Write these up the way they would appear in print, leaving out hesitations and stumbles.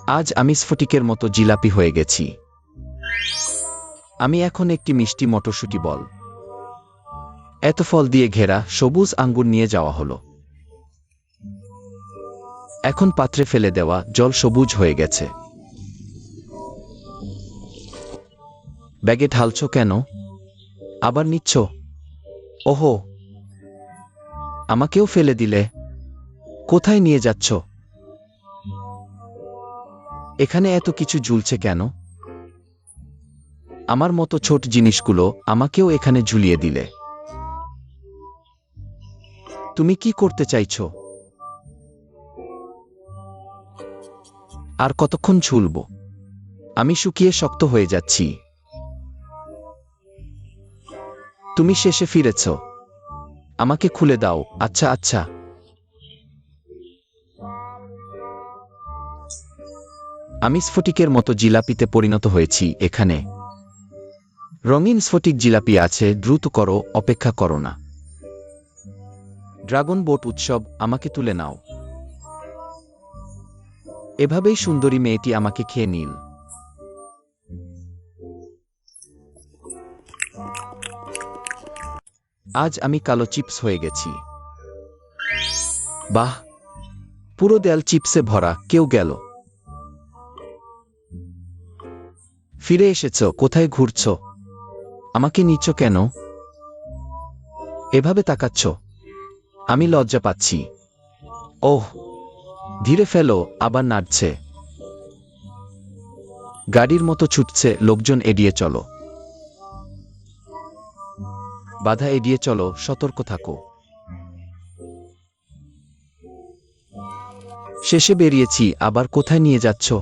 আজ আমি স্ফটিকের মতো জিলাপি হয়ে গেছি। আমি এখন একটি মিষ্টি মটরশুঁটি বল। এত ফল দিয়ে ঘেরা সবুজ আঙ্গুর নিয়ে যাওয়া হলো। এখন পাত্রে ফেলে দেওয়া জল সবুজ হয়ে গেছে। ব্যাগে ঢালছ কেন? আবার নিচ্ছ? ওহো, আমাকেও ফেলে দিলে। কোথায় নিয়ে যাচ্ছ? এখানে এত কিছু ঝুলছে কেন? আমার মতো ছোট জিনিসগুলো আমাকেও এখানে ঝুলিয়ে দিলে। তুমি কি করতে চাইছো? আর কতক্ষণ ঝুলব? আমি শুকিয়ে শক্ত হয়ে যাচ্ছি। তুমি শেষে ফিরেছ। আমাকে খুলে দাও। আচ্ছা আচ্ছা। আমি স্ফটিকের মতো জিলাপিতে পরিণত হয়েছি এখানে। রঙিন স্ফটিক জিলাপি আছে, দ্রুত করো, অপেক্ষা করো না। ড্রাগন বোট উৎসব, আমাকে তুলে নাও। এভাবেই সুন্দরী মেয়েটি আমাকে খেয়ে নিল। আজ আমি কালো চিপস হয়ে গেছি। বাহ, পুরো দেয়াল চিপসে ভরা। কেউ গেল? ফিরে এসেছ? কোথায় ঘুরছ? আমাকে নিচ্ছ কেন? এভাবে তাকাচ্ছ? আমি লজ্জা পাচ্ছি। ওহ, ধীরে ফেলো। আবার নাড়ছে। গাড়ির মতো ছুটছে। লোকজন এড়িয়ে চলো। বাধা এড়িয়ে চলো, সতর্ক থাকো। শেষে বেরিয়েছি। আবার কোথায় নিয়ে যাচ্ছ?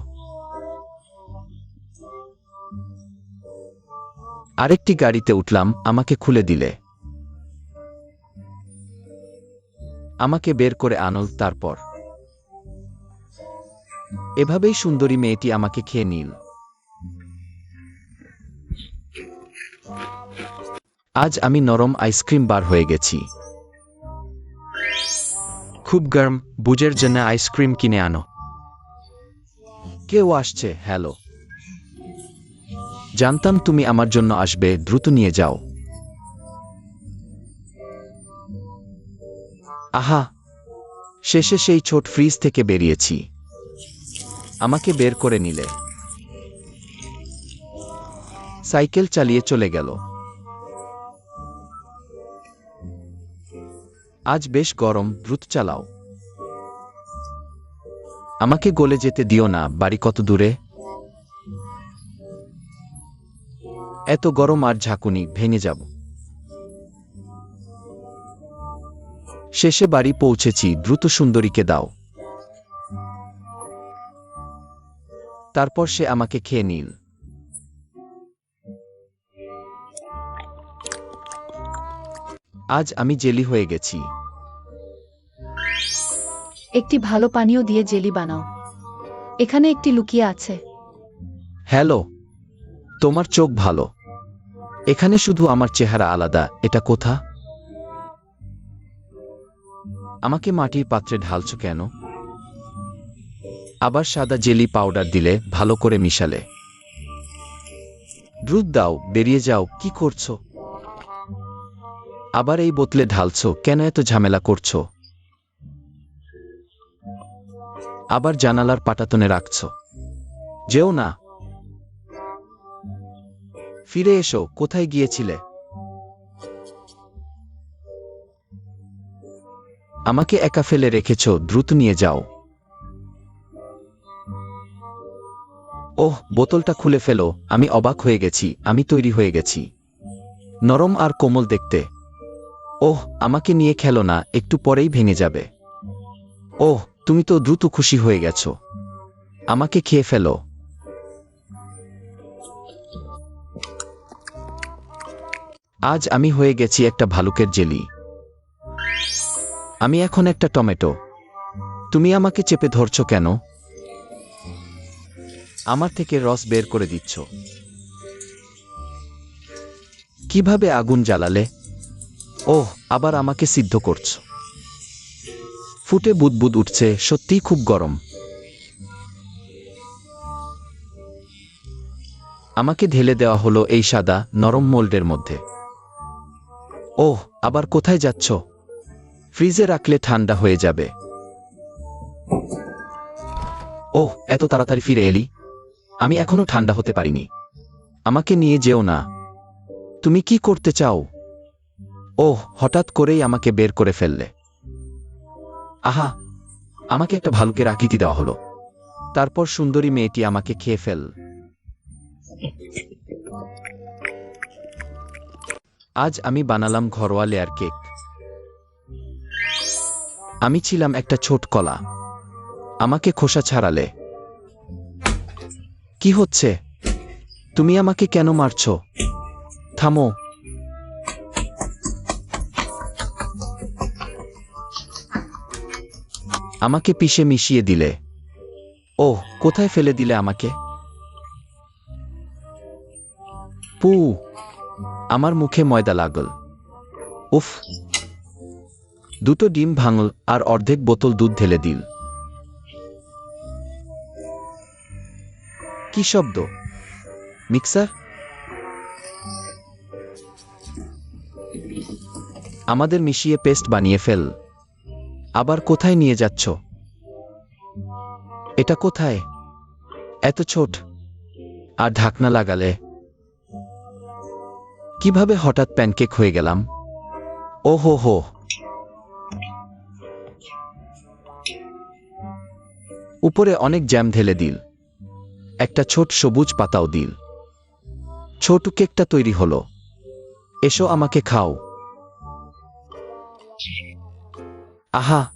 আরেকটি গাড়িতে উঠলাম। আমাকে খুলে দিলে। আমাকে বের করে আনল। তারপর এভাবেই সুন্দরী মেয়েটি আমাকে খেয়ে নিল। আজ আমি নরম আইসক্রিম বার হয়ে গেছি। খুব গরম, বুজের জন্য আইসক্রিম কিনে আনো। কেউ আসছে। হ্যালো। জানতাম তুমি আমার জন্য আসবে। দ্রুত নিয়ে যাও। আহা, শেষে সেই ছোট ফ্রিজ থেকে বেরিয়েছি। আমাকে বের করে নিলে। সাইকেল চালিয়ে চলে গেল। আজ বেশ গরম, দ্রুত চালাও। আমাকে গলে যেতে দিও না। বাড়ি কত দূরে? এত গরম আর ঝাঁকুনি, ভেঙে যাব। শেষে বাড়ি পৌঁছেছি। দ্রুত সুন্দরীকে দাও। তারপর সে আমাকে খেয়ে নিল। আজ আমি জেলি হয়ে গেছি। একটি ভালো পানীয় দিয়ে জেলি বানাও। এখানে একটি লুকিয়ে আছে। হ্যালো, তোমার চোখ ভালো। এখানে শুধু আমার চেহারা আলাদা। এটা কোথা? আমাকে মাটির পাত্রে ঢালছ কেন? আবার সাদা জেলি পাউডার দিলে, ভালো করে মিশালে। দ্রুত দাও, বেরিয়ে যাও। কি করছো? আবার এই বোতলে ঢালছ কেন? এত ঝামেলা করছো? আবার জানালার পাটাতনে রাখছ। যেও না। ফিরে এসো। কোথায় গিয়েছিলে? আমাকে একা ফেলে রেখেছ। দ্রুত নিয়ে যাও। ওহ, বোতলটা খুলে ফেলো। আমি অবাক হয়ে গেছি। আমি তৈরি হয়ে গেছি। নরম আর কোমল দেখতে। ওহ, আমাকে নিয়ে খেলো না, একটু পরেই ভেঙে যাবে। ওহ, তুমি তো দ্রুত খুশি হয়ে গেছো। আমাকে খেয়ে ফেলো। আজ আমি হয়ে গেছি একটা ভালুকের জেলি। আমি এখন একটা টমেটো। তুমি আমাকে চেপে ধরছো কেন? আমার থেকে রস বের করে দিচ্ছ। কিভাবে আগুন জ্বালালে? ওহ, আবার আমাকে সিদ্ধ করছো। ফুটে বুদবুদ উঠছে। সত্যিই খুব গরম। আমাকে ঢেলে দেওয়া হলো এই সাদা নরম মোল্ডের মধ্যে। ওহ, আবার কোথায় যাচ্ছ? ফ্রিজে রাখলে ঠান্ডা হয়ে যাবে। ওহ, এত তাড়াতাড়ি ফিরে এলি? আমি এখনো ঠান্ডা হতে পারিনি। আমাকে নিয়ে যেও না। তুমি কি করতে চাও? ওহ, হঠাৎ করেই আমাকে বের করে ফেললে। আহা, আমাকে একটা ভালুকের আকৃতি দেওয়া হলো। তারপর সুন্দরী মেয়েটি আমাকে খেয়ে ফেল। আজ আমি বানালাম ঘরোয়া লেয়ার কেক। আমি ছিলাম একটা ছোট কলা। আমাকে খোসা ছাড়ালে। কি হচ্ছে? তুমি আমাকে কেন মারছো? থামো। আমাকে পিষে মিশিয়ে দিলে। ওহ, কোথায় ফেলে দিলে আমাকে? পু, আমার মুখে ময়দা লাগল। উফ। দুটো ডিম ভাঙল আর অর্ধেক বোতল দুধ ঢেলে দিল। কি শব্দ? মিক্সার? আমাদের মিশিয়ে পেস্ট বানিয়ে ফেল। আবার কোথায় নিয়ে যাচ্ছ? এটা কোথায়? এত ছোট। আর ঢাকনা লাগালে। কিভাবে হঠাৎ প্যানকেক হয়ে গেলাম? ও হো হো। উপরে অনেক জ্যাম ঢেলে দিল। একটা ছোট সবুজ পাতাও দিল। ছোট কেকটা তৈরি হলো। এসো, আমাকে খাও। আহা,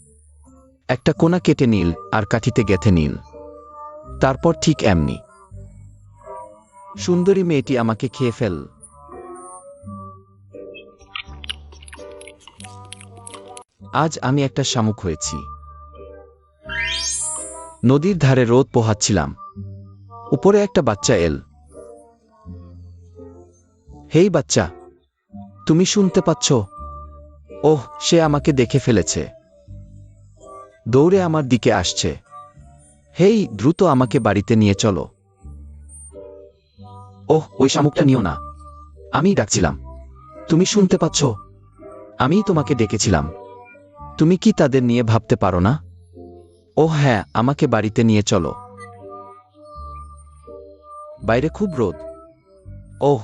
একটা কোনা কেটে নিল আর কাঠিতে গেঁথে নিল। তারপর ঠিক এমনি সুন্দরী মেয়েটি আমাকে খেয়ে ফেল। আজ আমি একটা শামুক হয়েছি। নদীর ধারে রোদ পোহাচ্ছিলাম। উপরে একটা বাচ্চা এল। হেই বাচ্চা, তুমি শুনতে পাচ্ছ? ওহ, সে আমাকে দেখে ফেলেছে। দৌড়ে আমার দিকে আসছে। হেই, দ্রুত আমাকে বাড়িতে নিয়ে চলো। ওহ, ওই শামুকটা নিও না। আমিই ডাকছিলাম। তুমি শুনতে পাচ্ছ? আমিই তোমাকে ডেকেছিলাম। তুমি কি তাদের নিয়ে ভাবতে পারো না? ওহ হ্যাঁ, আমাকে বাড়িতে নিয়ে চলো। বাইরে খুব রোদ। ওহ,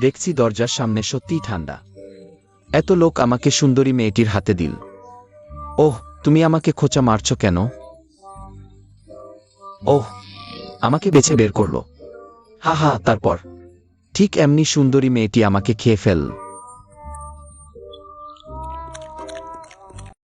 দেখছি দরজার সামনে সত্যিই ঠান্ডা। এত লোক আমাকে সুন্দরী মেয়েটির হাতে দিল। ওহ, তুমি আমাকে খোঁচা মারছো কেন? ওহ, আমাকে বেছে বের করলো। হা হা। তারপর ঠিক এমনি সুন্দরী মেয়েটি আমাকে খেয়ে ফেল।